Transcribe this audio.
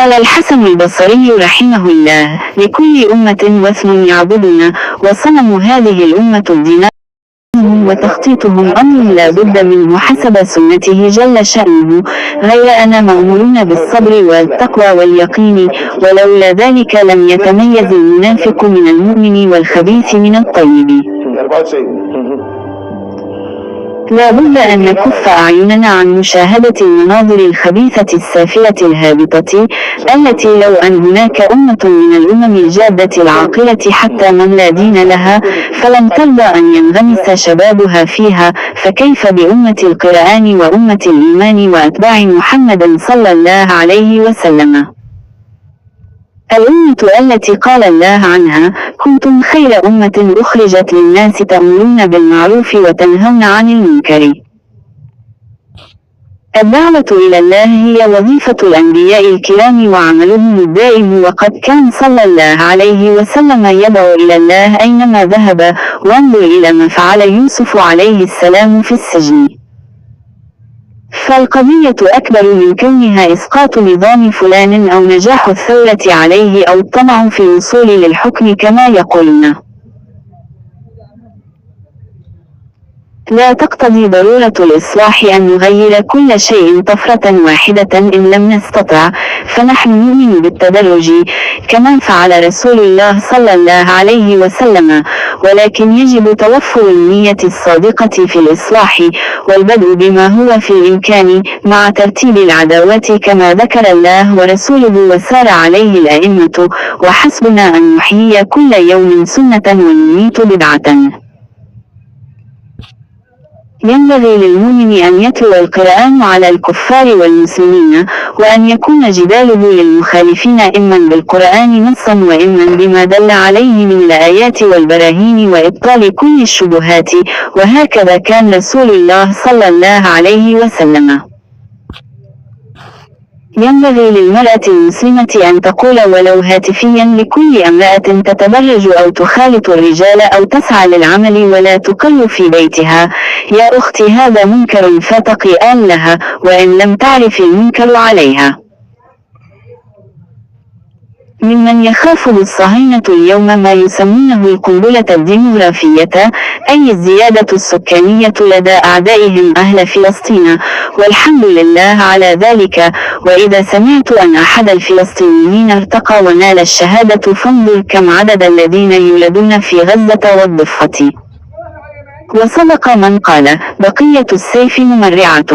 قال الحسن البصري رحمه الله: لكل أمة وثن يعبدون، وصنم هذه الأمة الدينار وتخطيطهم أمر لا بد منه حسب سنته جل شأنه، غير أنا مأمورون بالصبر والتقوى واليقين، ولولا ذلك لم يتميز المنافق من المؤمن والخبيث من الطيب. لا بد أن نكف أعيننا عن مشاهدة المناظر الخبيثة السافلة الهابطة، التي لو أن هناك أمة من الأمم الجادة العاقلة حتى من لا دين لها فلم ترضى أن ينغمس شبابها فيها، فكيف بأمة القرآن وأمة الإيمان وأتباع محمد صلى الله عليه وسلم؟ الأمة التي قال الله عنها: كنتم خير أمة أخرجت للناس تأمرون بالمعروف وتنهون عن المنكر. الدعوة إلى الله هي وظيفة الأنبياء الكرام وعملهم الدائم، وقد كان صلى الله عليه وسلم يدعو إلى الله أينما ذهب، وانظر إلى ما فعل يوسف عليه السلام في السجن. فالقضية أكبر من كونها إسقاط نظام فلان أو نجاح الثورة عليه أو الطمع في الوصول للحكم كما يقولون. لا تقتضي ضرورة الإصلاح أن نغير كل شيء طفرة واحدة إن لم نستطع، فنحن نؤمن بالتدرج كما فعل رسول الله صلى الله عليه وسلم، ولكن يجب توفر النية الصادقة في الإصلاح والبدء بما هو في الإمكان مع ترتيب العداوات كما ذكر الله ورسوله وسار عليه الأئمة، وحسبنا أن نحيي كل يوم سنة ونميت بدعة. ينبغي للمؤمن أن يتلو القرآن على الكفار والمسلمين، وأن يكون جداله للمخالفين إما بالقرآن نصا وإما بما دل عليه من الآيات والبراهين وإبطال كل الشبهات، وهكذا كان رسول الله صلى الله عليه وسلم. ينبغي للمرأة المسلمة أن تقول ولو هاتفيا لكل امرأة تتبرج أو تخالط الرجال أو تسعى للعمل ولا تقر في بيتها: يا أختي هذا منكر فتقي آن لها، وإن لم تعرف المنكر عليها. ممن يخافه الصهاينة اليوم ما يسمونه القنبلة الديموغرافية، أي الزيادة السكانية لدى أعدائهم أهل فلسطين، والحمد لله على ذلك. وإذا سمعت أن أحد الفلسطينيين ارتقى ونال الشهادة فانظر كم عدد الذين يولدون في غزة والضفة. وصدق من قال: بقية السيف ممرعة.